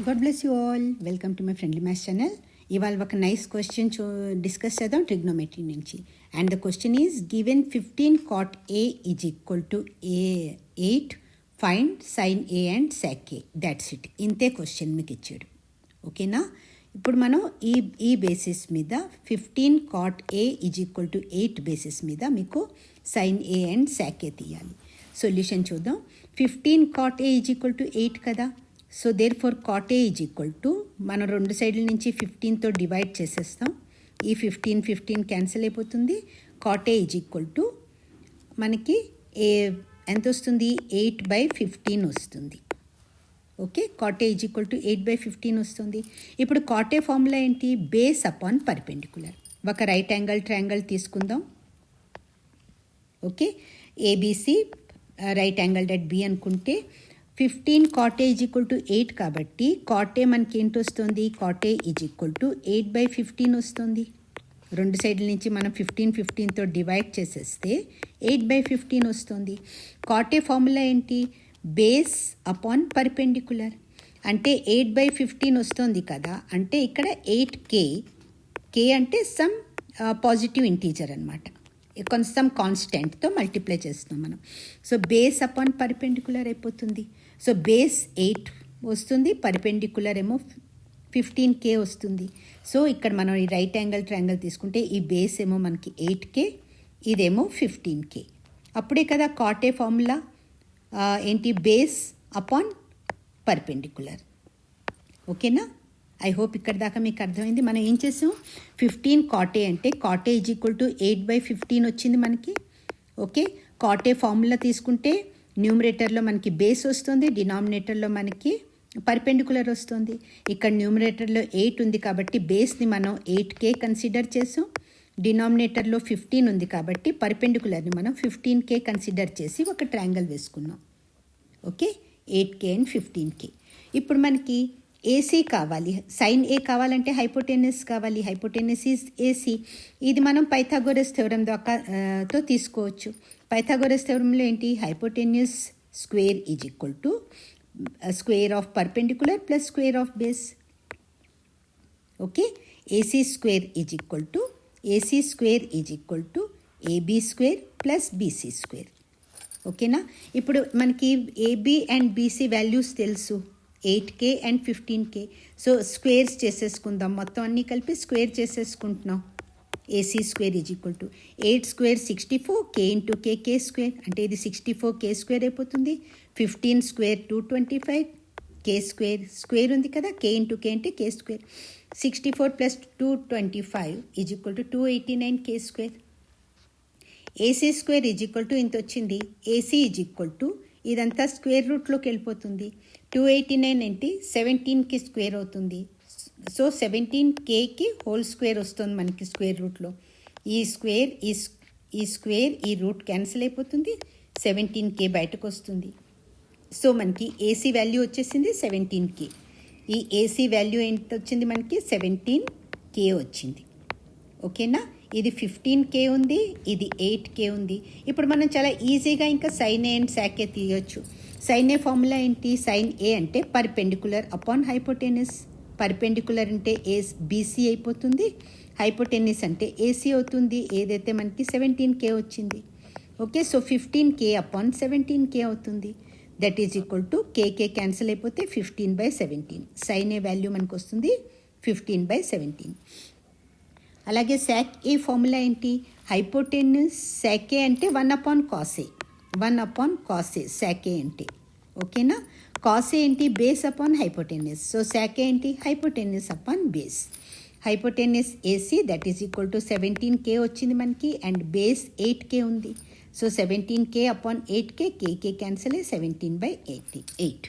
God bless you all. Welcome to my Friendly Maths channel. ఇవాళ ఒక nice question discuss చేద్దాం trigonometry నుంచి. And the question is given 15 cot A is equal to 8 find sine A and sec A. That's it. ఇంతే question మీకు ఇచ్చాడు. ఓకేనా? ఇప్పుడు మనం ఈ బేసిస్ మీద 15 cot A is equal to 8 basis మీద మీకు sine A and sec A తీయాలి. సొల్యూషన్ చూద్దాం. 15 cot A is equal to 8 కదా. So therefore cot A is equal to మనం రెండు సైడ్ల నుంచి 15తో డివైడ్ చేసేస్తాం. ఈ 15 క్యాన్సిల్ అయిపోతుంది. cot A is equal to మనకి ఎంత వస్తుంది? 8/15 వస్తుంది. Okay, cot A is equal to 8/15 వస్తుంది. ఇప్పుడు cot A ఫార్ములా ఏంటి? Base upon perpendicular. ఒక రైట్ యాంగిల్ ట్రయాంగిల్ తీసుకుందాం. Okay, ABC right angled at B అనుకుంటే 15 cot A is equal to 8 కాబట్టి cot A మనకి ఏంటి వస్తుంది? cot A is equal to 8/15 వస్తుంది. రెండు సైడ్ల నుంచి మనం 15తో డివైడ్ చేసేస్తే 8/15 వస్తుంది. cot A ఫార్ములా ఏంటి? Base upon perpendicular. అంటే 8/15 వస్తుంది కదా. అంటే ఇక్కడ 8k అంటే సమ్ పాజిటివ్ ఇంటీజర్ అనమాట. కొంచెం కాన్స్టెంట్తో మల్టిప్లై చేస్తున్నాం మనం. సో బేస్ అపాన్ పర్పెండిక్యులర్ అయిపోతుంది. సో బేస్ 8 వస్తుంది, పర్పెండిక్యులర్ ఏమో 15k వస్తుంది. సో ఇక్కడ మనం ఈ రైట్ యాంగిల్ ట్రయాంగిల్ తీసుకుంటే ఈ బేస్ ఏమో మనకి 8k, ఇదేమో 15k. అప్పుడే కదా cot A ఫార్ములా ఏంటి? Base upon perpendicular. ఓకేనా? ఐ హోప్ ఇక్కడ దాకా మీకు అర్థమైంది. మనం ఏం చేసాం? 15 cot A అంటే cot A is equal to 8/15 వచ్చింది మనకి. ఓకే, cot A ఫార్ములా తీసుకుంటే న్యూమరేటర్లో మనకి బేస్ వస్తుంది, డినామినేటర్లో మనకి పర్పెండిక్యులర్ వస్తుంది. ఇక్కడ న్యూమరేటర్లో 8 ఉంది కాబట్టి బేస్ని మనం 8k కన్సిడర్ చేసాం. డినామినేటర్లో 15 ఉంది కాబట్టి పర్పెండిక్యులర్ని మనం 15k కన్సిడర్ చేసి ఒక ట్రయాంగిల్ వేసుకున్నాం. Okay, 8k and 15k. ఇప్పుడు మనకి ఏసీ కావాలి. సైన్ ఏ కావాలంటే హైపోటెనస్ కావాలి. Hypotenuse is AC. ఇది మనం పైథాగోరస్ థియరం తో తీసుకోవచ్చు. పైథాగోరస్ థియరంలో ఏంటి? Hypotenuse square is equal to square of perpendicular plus square of base. Okay, AC square is equal to AB square plus BC square. ఓకేనా? ఇప్పుడు మనకి ఏబీ అండ్ బీసీ వాల్యూస్ తెలుసు, 8k and 15k. So squares చేసేసుకుందాం. మొత్తం అన్నీ కలిపి square చేసేసుకుంటున్నాం. AC square is equal to 8 square 64, k into k square అంటే ఇది 64k స్క్వేర్ అయిపోతుంది. 15 స్క్వేర్ 225, k స్క్వేర్ ఉంది కదా, k ఇంటూ k అంటే k square. 64 plus 225 is equal to 289k square. AC square is equal to ఇంత వచ్చింది. AC is equal to ఇదంతా square రూట్లోకి వెళ్ళిపోతుంది. 289 ఏంటి? 17కి స్క్వేర్ అవుతుంది. సో 17kకి హోల్ స్క్వేర్ వస్తుంది మనకి స్క్వేర్ రూట్లో. ఈ స్క్వేర్ ఈ రూట్ క్యాన్సిల్ అయిపోతుంది. 17k బయటకు వస్తుంది. సో మనకి ఏసీ వాల్యూ వచ్చేసింది 17k. ఈ ఏసీ వాల్యూ ఎంత వచ్చింది మనకి? 17k వచ్చింది. ఓకేనా? ఇది 15k ఉంది, ఇది 8k ఉంది. ఇప్పుడు మనం చాలా ఈజీగా ఇంకా sine A and sec A తీయొచ్చు. సైన్ ఏ ఫార్ములా ఏంటి? సైన్ ఏ అంటే పర్పెండిక్యులర్ అపాన్ హైపోటెనస్. పర్పెండిక్యులర్ అంటే బీసీ అయిపోతుంది, హైపోటెనస్ అంటే ఏసీ అవుతుంది. ఏదైతే మనకి 17k వచ్చింది. Okay, so 15k upon 17k అవుతుంది. That is equal to k cancel అయిపోతే 15/17. సైన్ ఏ వాల్యూ మనకు వస్తుంది 15/17. అలాగే sec A ఫార్ములా ఏంటి? హైపోటెనస్ sec A అంటే 1/cos A. 1/cos A sec A అంటే. ఓకేనా? cos A ఏంటి? Base upon hypotenuse. So sec A ఏంటి? Hypotenuse upon base. Hypotenuse AC that is equal to 17k వచ్చింది మనకి అండ్ బేస్ 8k ఉంది. So 17k upon 8k, k cancel అయ్యి 17/8.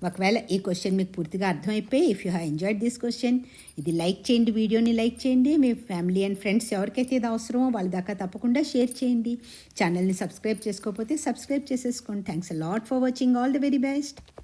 ఒకవేళ ఈ క్వశ్చన్ మీకు పూర్తిగా అర్థమైపోయి if you have enjoyed this question, ఇది లైక్ చేయండి, వీడియోని లైక్ చేయండి. మీ ఫ్యామిలీ అండ్ ఫ్రెండ్స్ ఎవరికైతే ఇది అవసరమో వాళ్ళ దాకా తప్పకుండా షేర్ చేయండి. ఛానల్ని సబ్స్క్రైబ్ చేసుకోకపోతే సబ్స్క్రైబ్ చేసేసుకోండి. Thanks a lot for watching. All the very best.